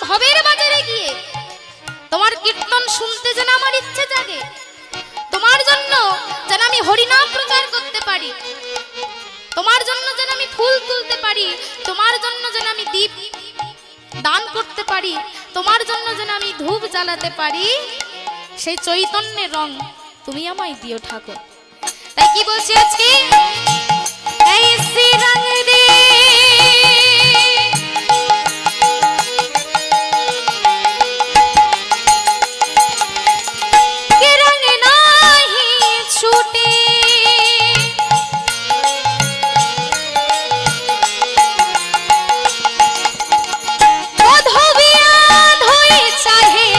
ভবের বাজারে গিয়ে তোমার কীর্তন শুনতে যেন আমার ইচ্ছে জাগে, তোমার জন্য যেন আমি হরিনাম প্রচার করতে পারি, তোমার জন্য যেন আমি ফুল তুলতে পারি, তোমার জন্য যেন আমি দীপ দান করতে পারি, তোমার জন্য যেন আমি ধূপ জ্বালাতে পারি, সেই চৈতন্যের রং তুমি আমায় দিও ঠাকুর। তাই কি বলছি আজকে, ऐसे रंग दे के रंग नाही छूटे, ओ धोबिया धोए चाहे,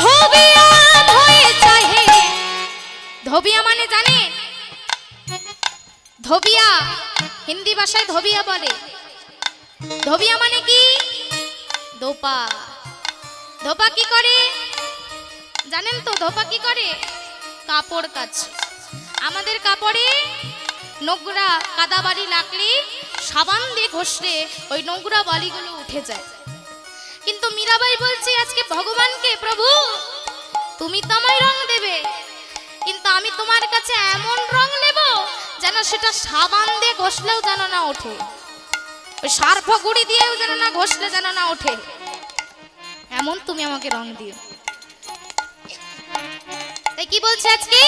धोबिया धोए चाहे। धोबिया माने जाने, ধোবিয়া হিন্দি ভাষায় ধোবিয়া বলে। ধোবিয়া মানে কি, ধোপা। ধোপা কি করে জানেন তো? ধোপা কি করে? কাপড় কাচে। আমাদের কাপড়ে নোংরা কাদা বালি লাগলে সাবান দিয়ে ঘষলে ওই নোংরা বালিগুলো উঠে যায়। কিন্তু মীরাবাই বলছে আজকে ভগবানকে, প্রভু তুমি তো আমায় রং দেবে, কিন্তু আমি তোমার কাছে এমন রং নেব যেন সেটা সাবান দিয়ে ঘষলেও যেন না ওঠে, ওই সার্ফ গুঁড়ি দিয়েও যেন না ঘষলে যেন না ওঠে, এমন তুমি আমাকে রং দিও। তাই কি বলছে আজকে,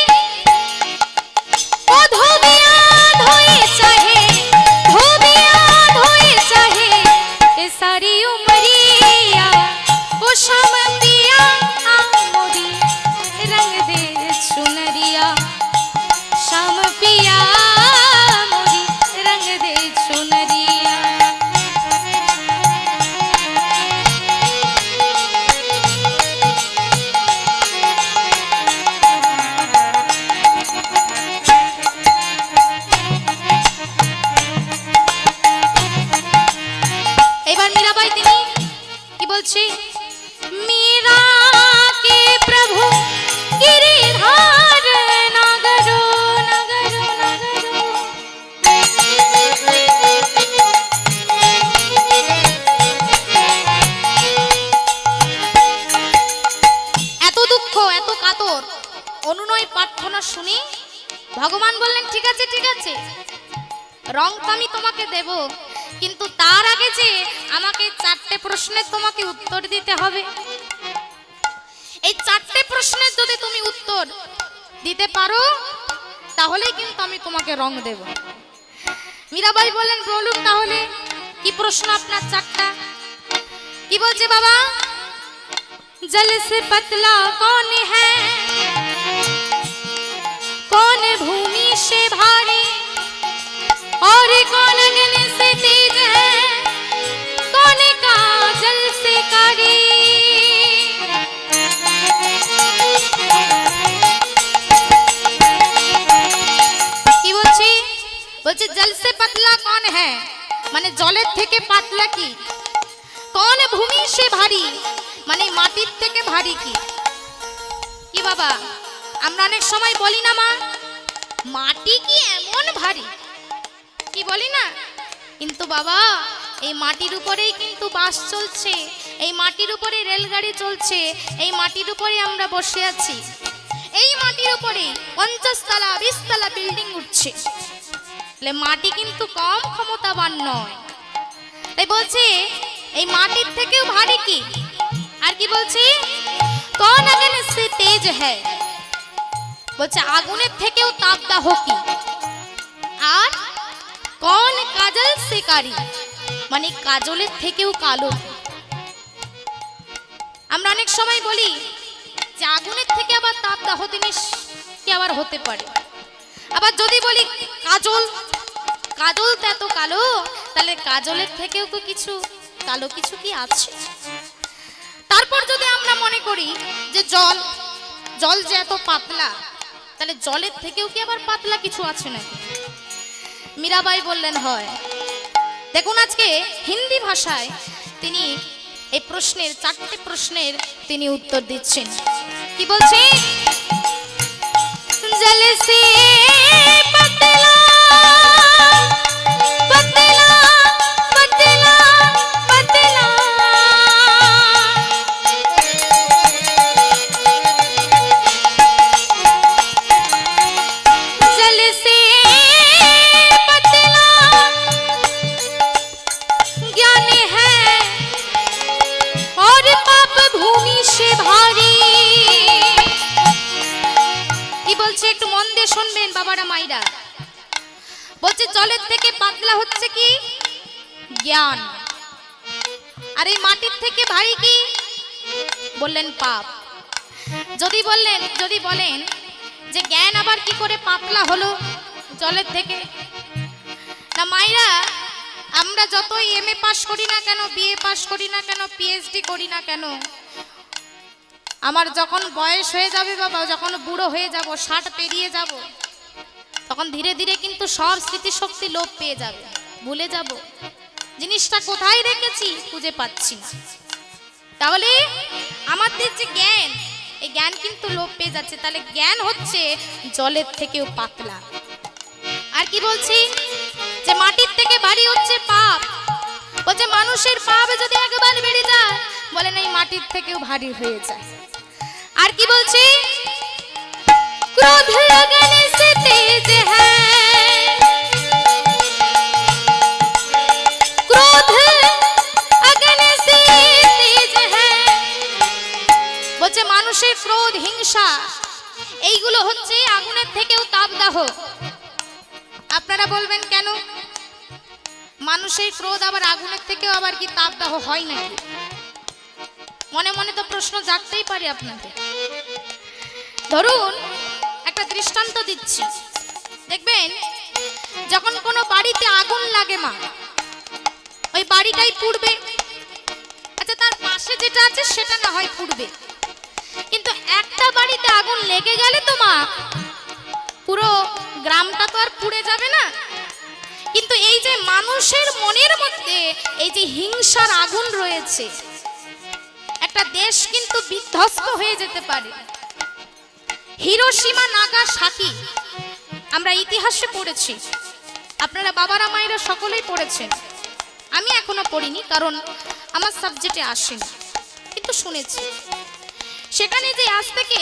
ও ধোবিয়া ধোয়ে চাহে, ধোবিয়া ধোয়ে চাহে, এ সারি উমরিয়া ও শাম পিয়া আমরি রং দে চুনরিয়া, শাম পিয়া মোরি রং দে চুনরিয়া। এবার মীরাবাই তিনি কি বলছে, মীরা কে প্রভু गिरिधार नगरो नगरो नगरो। এত দুঃখ এত কাতর অনুনয় প্রার্থনা শুনে ভগবান বললেন ঠিক আছে ঠিক আছে, রং তো আমি তোমাকে দেব, কিন্তু তার আগে যে আমাকে 4টে প্রশ্নের তোমাকে উত্তর দিতে হবে। এই 4টে প্রশ্নের যদি তুমি উত্তর দিতে পারো তাহলেই কিন্তু আমি তোমাকে রং দেব। মীরাবাই বলেন বলুন তাহলে কি প্রশ্ন আপনার 4টা? কি বলছে বাবা, জল সে পতলা কौन है, कौन भूमि से भारी, और कौन अग्नि से तेज है, कौन काजल से कारी। কি বলছি, বলছে জল সে পাতলা कौन है, মানে জলের থেকে পাতলা কি, कौन भूमि से भारी মানে মাটির থেকে ভারী কি। কি বাবা, আমরা অনেক সময় বলি না মা, মাটি কি এমন ভারী, কি বলি না? কিন্তু বাবা এই মাটির উপরেই কিন্তু বাস চলছে, এই মাটির উপরে রেলগাড়ি চলছে, এই মাটির উপরে আমরা বসে আছি, এই মাটির উপরে 50 তলা 20 তলা বিল্ডিং উঠছে। তাহলে মাটি কিন্তু কম ক্ষমতাবান নয়। তাই বলছে এই মাটির থেকেও ভারী কি, আর কি বলছে, कौन अग्नि से तेज है, বলছে আগুনের থেকেও তাপদাহ কি, আর कौन काजल से कारी মানে কাজলের থেকেও কালো। আমরা অনেক সময় বলি যে আগুনের থেকে আবার তাপদাহ জিনিস কি আবার হতে পারে। আবার যদি বলি কাজল, কাজল তো এত কালো, তাহলে কাজলের থেকেও তো কিছু কালো কিছু কি আছে। তারপর যদি আমরা মনে করি যে জল, জল যে এত পাতলা, তাহলে জলের থেকেও কি আবার পাতলা কিছু আছে নাকি? মীরাবাই বললেন হয়। দেখুন আজকে হিন্দি ভাষায় তিনি এই প্রশ্নের 4টে প্রশ্নের তিনি উত্তর দিচ্ছেন। কি বলছে, জল সে পতলা পতলা পতলা পতলা বলছে জলের থেকে পাতলা হচ্ছে কি জ্ঞান, আর এই মাটির থেকে ভারী কি বললেন পাপ। যদি বলেন যে জ্ঞান আবার কি করে পাতলা হলো জলের থেকে, না মাইরা আমরা যতই এমএ পাস করি না কেন, বিএ পাস করি না কেন, পিএইচডি করি না কেন, আমার যখন বয়স হয়ে যাবে বাবা, যখন বুড়ো হয়ে যাব, 60 পেরিয়ে যাব, তখন ধীরে ধীরে কিন্তু সব স্মৃতিশক্তি লোপ পেয়ে যাবে, ভুলে যাব, জিনিসটা কোথায় রেখেছি খুঁজে পাচ্ছি না। তাহলে আমাদের যে জ্ঞান, এই জ্ঞান কিন্তু লোপ পেয়ে যাচ্ছে। তাহলে জ্ঞান হচ্ছে জলের থেকেও পাতলা। আর কি বলছি, যে মাটির থেকে ভারী হচ্ছে পাপ। বলছে মানুষের পাপ যদি একবার বেড়ে যায়, বলেন এই মাটির থেকেও ভারী হয়ে যায়। আর কি বলছি, ক্রোধ लगने से तेज है, क्रोध लगने से तेज है। বলছে মানুষের ক্রোধ, হিংসা, এইগুলো হচ্ছে আগুনের থেকেও তাপদাহ। আপনারা বলবেন কেন মানুষের ক্রোধ আবার আগুনের থেকেও আবার কি তাপদাহ হয় নাকি? মনে মনে তো প্রশ্ন জাগতেই পারে আপনাদের। ধরুন একটা দৃষ্টান্ত দিচ্ছি, দেখবেন যখন কোনো বাড়িতে আগুন লাগে মা, ওই বাড়িটাই পুড়বে। আচ্ছা তার পাশে যেটা আছে সেটা না হয় পুড়বে, কিন্তু একটা বাড়িতে আগুন লেগে গেলে তো মা পুরো গ্রামটা তো আর পুড়ে যাবে না। কিন্তু এই যে মানুষের মনের মধ্যে এই যে হিংসার আগুন রয়েছে, একটা দেশ কিন্তু বিধ্বস্ত হয়ে যেতে পারে। হিরোশিমা নাগাসাকি আমরা ইতিহাসে পড়েছি, আপনারা বাবারা মায়েরা সকলেই পড়েছেন, আমি এখনো পড়িনি কারণ আমার সাবজেক্টে আসেনি, কিন্তু শুনেছি। সেখানে যে আজ থেকে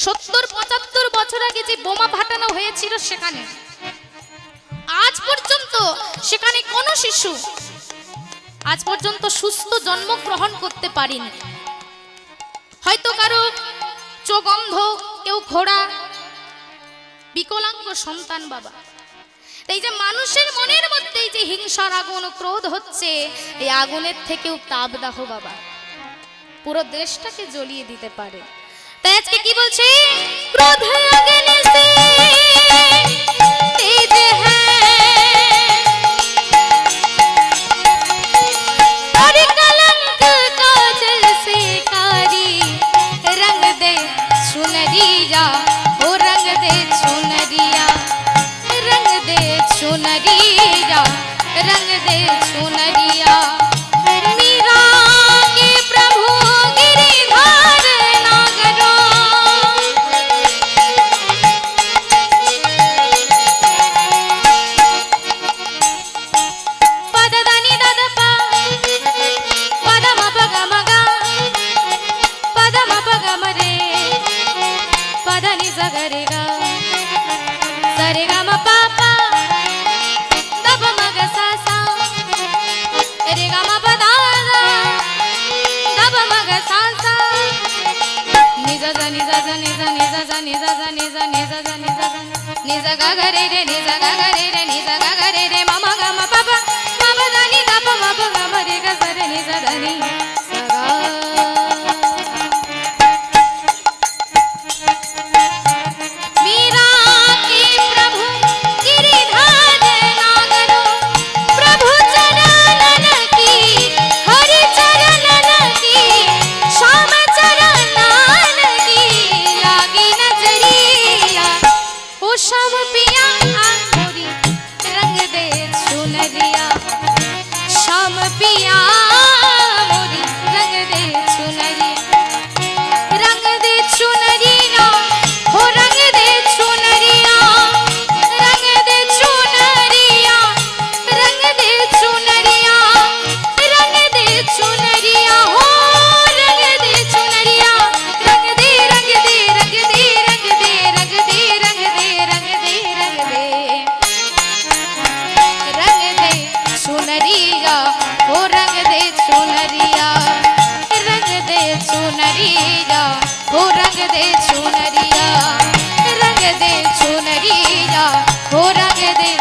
70-75 বছর আগে যে বোমা ফাটানো হয়েছিল, সেখানে আজ পর্যন্ত সেখানে কোনো শিশু আজ পর্যন্ত সুস্থ জন্মগ্রহণ করতে পারেনি। হয়তো কারো চোখ অন্ধ, কেউ ঘোড়া, বিকলাঙ্গ সন্তান বাবা। এই যে মানুষের মনের মধ্যে যে হিংসার আগুন, ক্রোধ হচ্ছে, এই আগুনের থেকেও তাপদাহ বাবা পুরো দেশটাকে জ্বলিয়ে দিতে পারে। তাই আজকে কি বলছে, ক্রোধ लगने से तेज है, और कलंक काजल से कारी, रंग दे चुनरिया, ओ रंग दे चुनरिया, रंग दे चुनरिया, रंग दे चुनरिया। मीरा के प्रभु गिरिधार नागरो, पददानी ददपा, पदम पगमगा, पदम पगमरे, पदनी सगरेगा, सरेगम पापा, दब मग सासा, रेगम पदागा, दब मग सासा, निजा जा निजा जा निजा निजा जा निजा जा निजा निजा जा निजा जा निजा गा गा रे रे निजा गा गा रे रे निजा गा गा रे रे मम गा म पापा मम दानी दा प म प ग म रे गा सा रे निजा दा नि सा गा। मीरा के प्रभु गिरिधार नागरो, प्रभु चरणन की, हरि चरणन की, श्याम चरणन की लागी नजरिया, ओ श्याम पिया मोरी रंग दे चुनरिया, श्याम पिया मोरी रंग दे चुनरिया, रंग दे चुनरिया, हो रंग दे चुनरिया, रंग दे चुनरिया, रंग दे चुनरिया, रंग दे चुनरिया, हो रंग दे चुनरिया, रंग दे रंग दे रंग दे रंग दे रंग दे रंग दे रंग दे रंग दे रंग दे चुनरिया, हो रंग दे चुनरिया, रंग दे चुनरिया, हो रंग दे चुनरिया, रंग दे चुनरिया, हो रंग दे